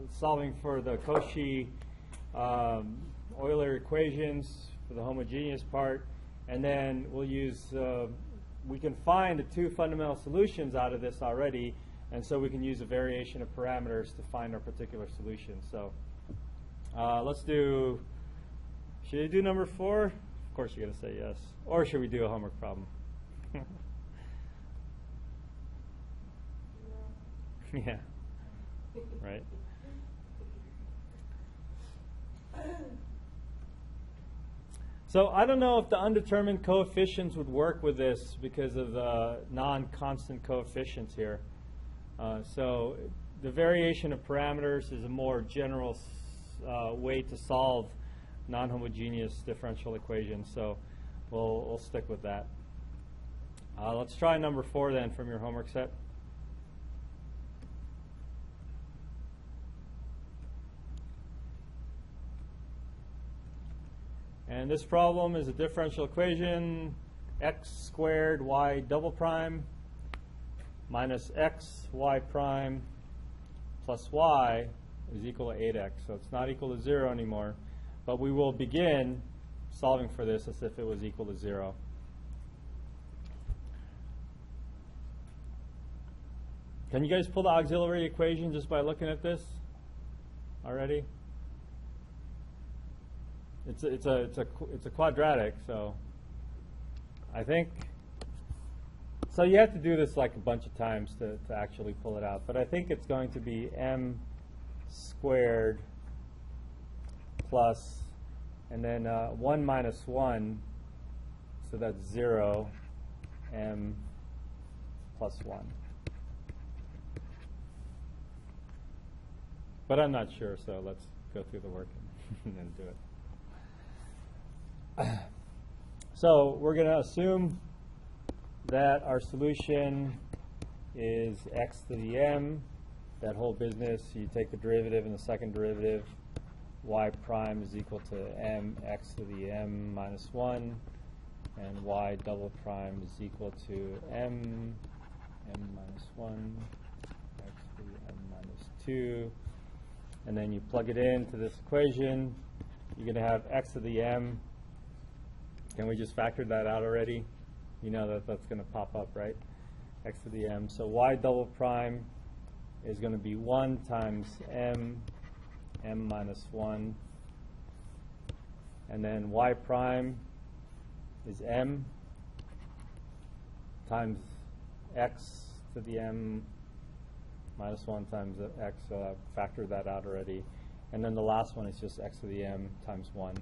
solving for the Caucy-Euler equations for the homogeneous part, and then we'll use, we can find the two fundamental solutions out of this already, and so we can use a variation of parameters to find our particular solution. So let's do, should I do number 4? Of course you're going to say yes. Or should we do a homework problem? Yeah, right. So I don't know if the undetermined coefficients would work with this because of the non-constant coefficients here. So the variation of parameters is a more general way to solve non-homogeneous differential equations. So we'll stick with that. Let's try number 4 then from your homework set. And this problem is a differential equation, x squared y double prime minus x y prime plus y is equal to 8x. So it's not equal to 0 anymore. But we will begin solving for this as if it was equal to 0. Can you guys pull the auxiliary equation just by looking at this already? It's a quadratic, so I think, so you have to do this like a bunch of times to actually pull it out, but I think it's going to be m squared plus, and then 1 minus 1, so that's 0, m plus 1. But I'm not sure, so let's go through the work and then do it. So we're going to assume that our solution is x to the m. That whole business, you take the derivative and the second derivative. Y prime is equal to m x to the m minus 1. And y double prime is equal to m minus 1, x to the m minus 2. And then you plug it into this equation. You're going to have x to the m. Can we just factor that out already? You know that that's going to pop up, right? X to the m. So y double prime is going to be 1 times m minus 1. And then y prime is m times x to the m minus 1 times x. So I've factored that out already. And then the last one is just x to the m times 1.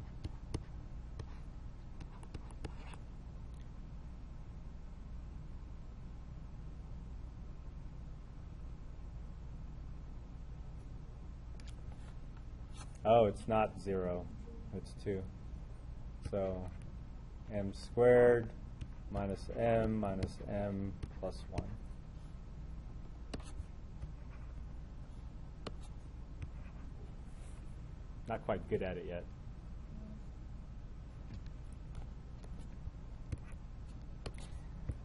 Oh, it's not 0. It's 2. So m squared minus m plus 1. Not quite good at it yet.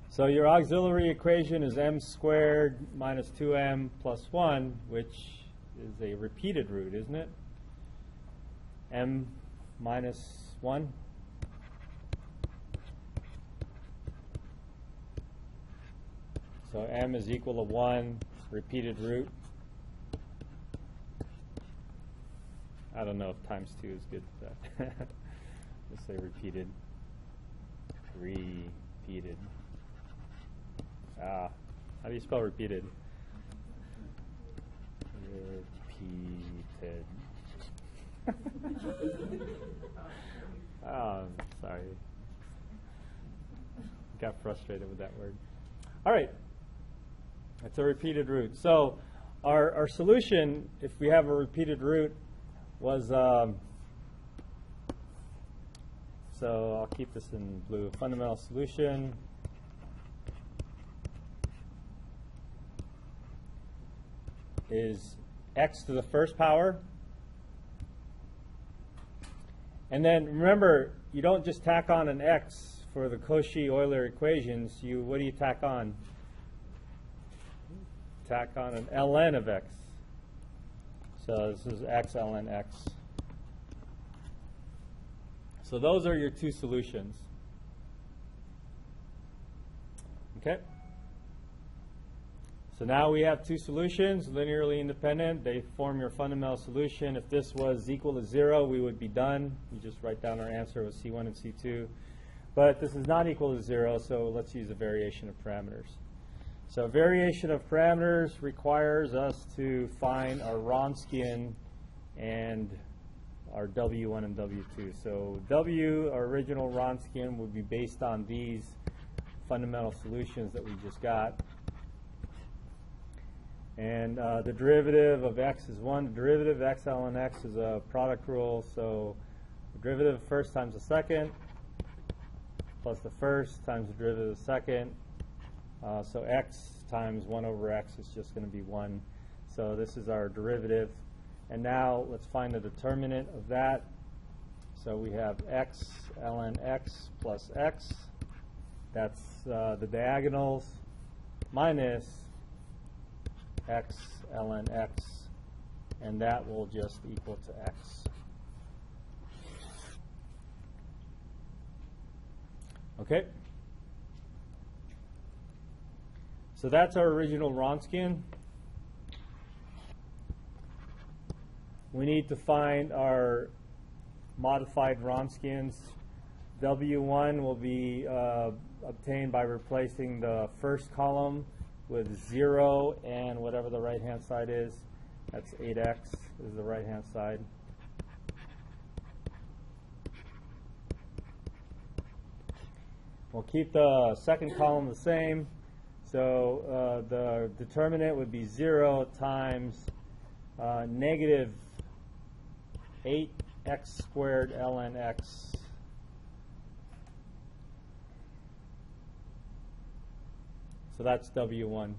So your auxiliary equation is m squared minus 2m plus 1, which is a repeated root, isn't it? M minus 1. So m is equal to 1, repeated root. I don't know if times 2 is good for that. Let's say repeated. Repeated. How do you spell repeated? Repeated. got frustrated with that word. All right. That's a repeated root. So our solution, if we have a repeated root, was, so I'll keep this in blue. Fundamental solution is x to the first power. And then remember, you don't just tack on an x for the Caucy-Euler equations. What do you tack on? Tack on an ln of x. So this is x ln x. So those are your two solutions. Okay? So now we have two solutions, linearly independent. They form your fundamental solution. If this was equal to 0, we would be done. You just write down our answer with C1 and C2. But this is not equal to 0, so let's use a variation of parameters. So variation of parameters requires us to find our Wronskian and our W1 and W2. So W, our original Wronskian, would be based on these fundamental solutions that we just got. And the derivative of x is 1. The derivative of x ln x is a product rule. So the derivative of the first times the second plus the first times the derivative of the second. So x times 1 over x is just going to be 1. So this is our derivative. And now let's find the determinant of that. So we have x ln x plus x. That's the diagonals minus x ln x, and that will just equal to x. Okay? So that's our original Wronskian. We need to find our modified Wronskians. W1 will be obtained by replacing the first column with 0 and whatever the right-hand side is. That's 8x is the right-hand side. We'll keep the second column the same. So the determinant would be 0 times negative 8x squared ln x. So that's W1.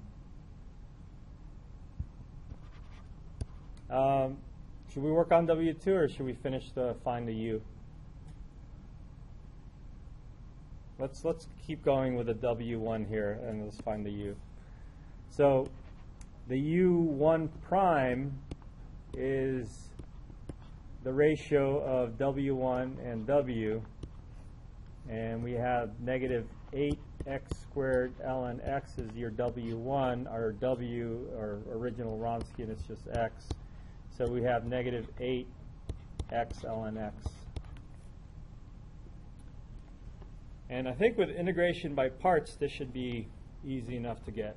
Should we work on W2 or should we finish the find the U? Let's keep going with the W1 here and let's find the U. So the U1 prime is the ratio of W1 and W, and we have negative 8x squared ln x is your W1. Our W, our original Wronskian, is just x. So we have negative 8x ln x. And I think with integration by parts, this should be easy enough to get,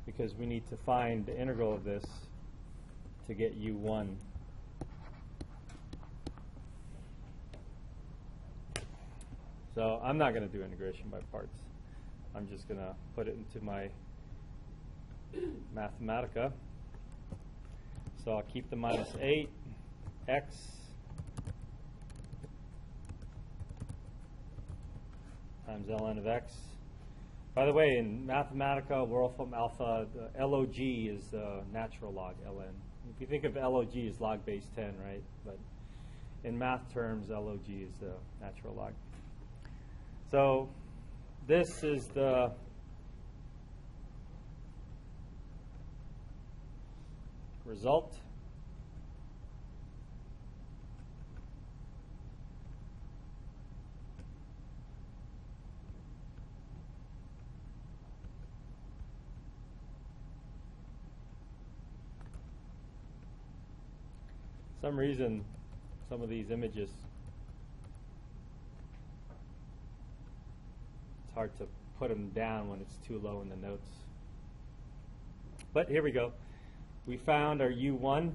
because we need to find the integral of this to get U1. So I'm not going to do integration by parts. I'm just going to put it into my Mathematica. So I'll keep the minus 8x times ln of x. By the way, in Mathematica, Wolfram alpha, the log is natural log ln. If you think of log as log base 10, right? But in math terms, log is natural log. So this is the result. For some reason, some of these images, it's hard to put them down when it's too low in the notes. But here we go. We found our U1.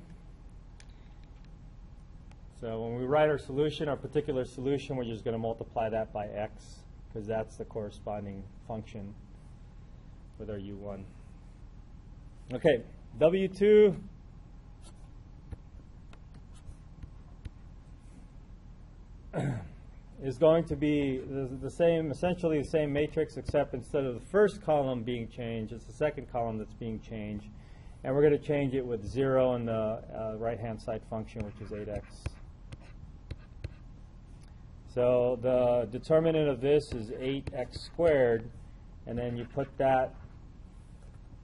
So when we write our solution, our particular solution, we're just going to multiply that by x. because that's the corresponding function with our u1. Okay, W2 is going to be the same, essentially the same matrix, except instead of the first column being changed, it's the second column that's being changed. And we're going to change it with 0 in the right-hand side function, which is 8x. So the determinant of this is 8x squared, and then you put that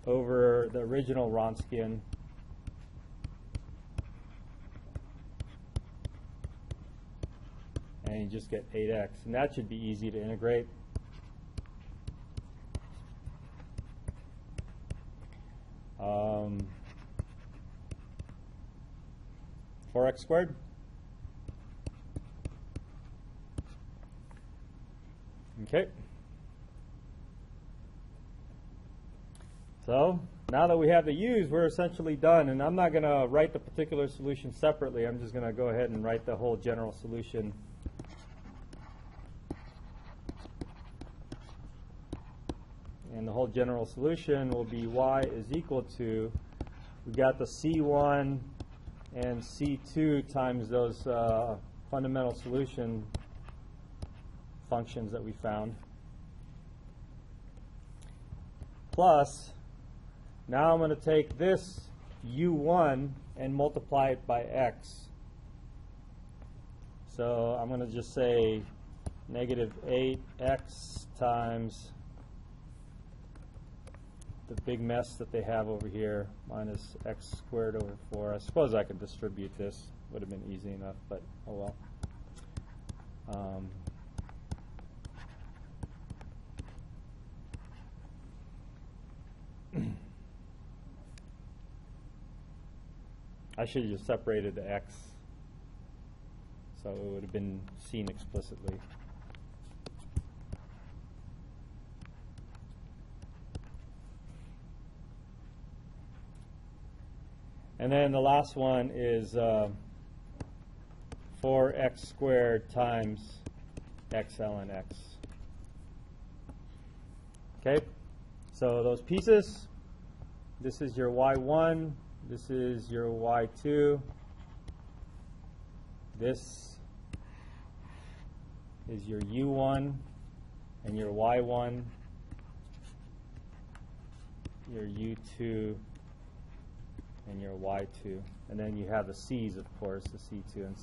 over the original Wronskian. And you just get 8x. And that should be easy to integrate. Um, 4x squared. Okay. So now that we have the u's, we're essentially done. And I'm not going to write the particular solution separately. I'm just going to go ahead and write the whole general solution. And the whole general solution will be y is equal to, we got the C1 and C2 times those fundamental solution functions that we found. Plus, now I'm going to take this u1 and multiply it by x. So I'm going to just say negative 8x times the big mess that they have over here, minus x squared over 4. I suppose I could distribute this. Would have been easy enough, but oh well. I should have just separated the x, so it would have been seen explicitly. And then the last one is 4x squared times x ln x. Okay, so those pieces, this is your y1, this is your y2, this is your u1 and your y1, your u2, and your y2. And then you have the c's, of course, the c2 and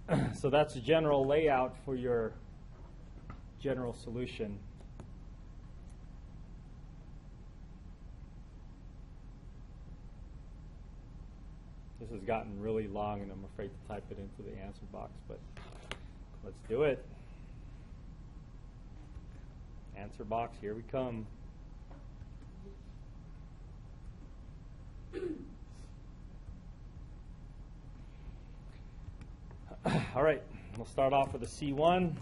c1. So that's a general layout for your general solution. This has gotten really long, and I'm afraid to type it into the answer box, but let's do it. Answer box, here we come. All right, we'll start off with a C1,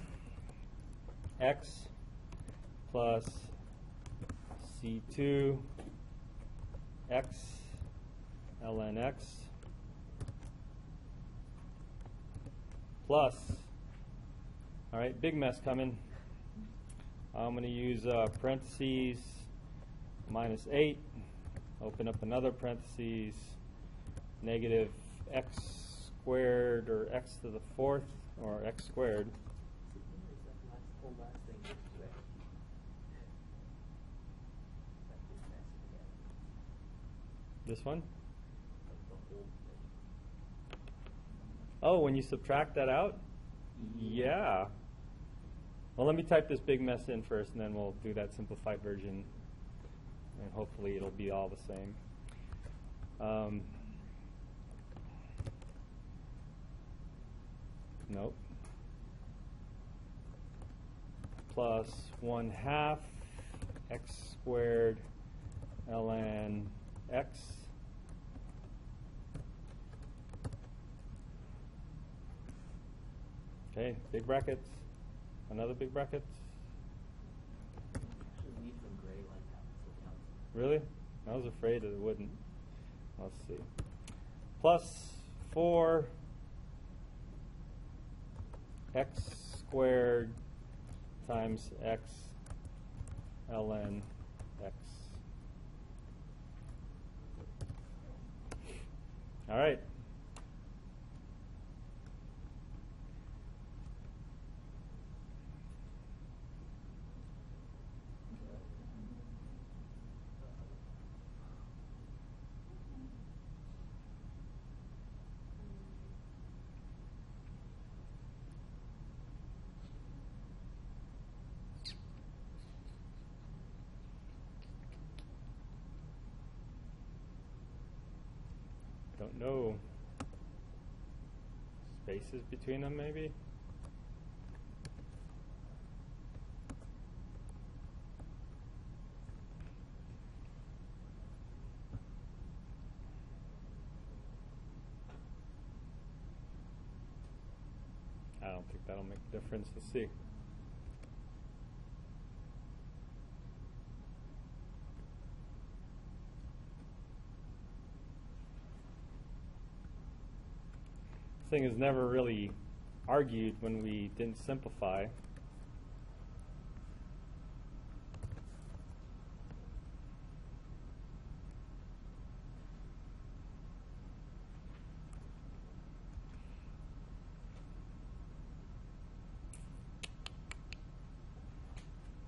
x plus C2, x ln x plus, all right, big mess coming. I'm going to use parentheses minus 8, open up another parentheses, negative x squared, or x to the 4th, or x squared. This one? Oh, when you subtract that out? Yeah. Well, let me type this big mess in first, and then we'll do that simplified version, and hopefully it'll be all the same. Nope. Plus 1/2 x squared ln x okay, big brackets, another big bracket. Really? I was afraid that it wouldn't. Let's see. Plus 4 x squared times x ln x. All right. Don't know. Spaces between them, maybe? I don't think that'll make a difference. Let's see. This thing is never really argued when we didn't simplify.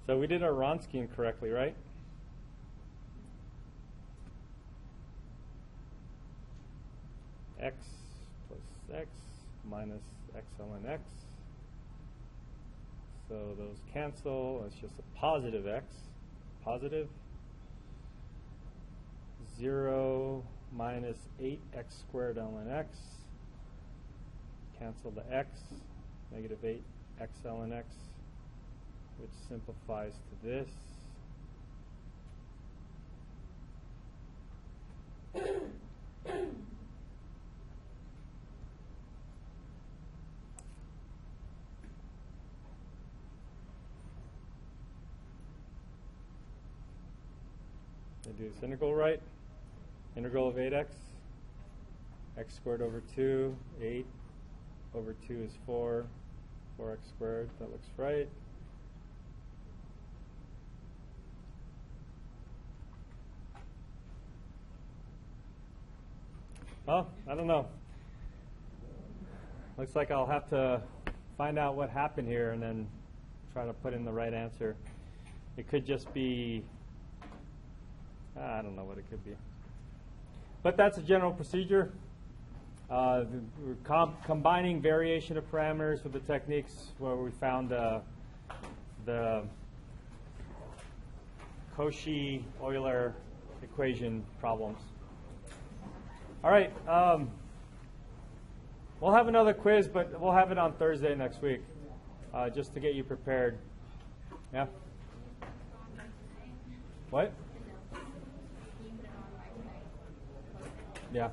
So we did our Wronskian correctly, right? X plus x minus x ln x. So those cancel. It's just a positive x. Positive. 0 minus 8x squared ln x. Cancel the x. Negative 8x ln x, which simplifies to this. I do this integral right. Integral of 8x. X squared over 2. 8 over 2 is 4. 4x squared. That looks right. Well, I don't know. Looks like I'll have to find out what happened here and then try to put in the right answer. It could just be, I don't know what it could be. But that's a general procedure. We're combining variation of parameters with the techniques where we found the Caucy-Euler equation problems. All right. We'll have another quiz, but we'll have it on Thursday next week, just to get you prepared. Yeah? What? Yeah.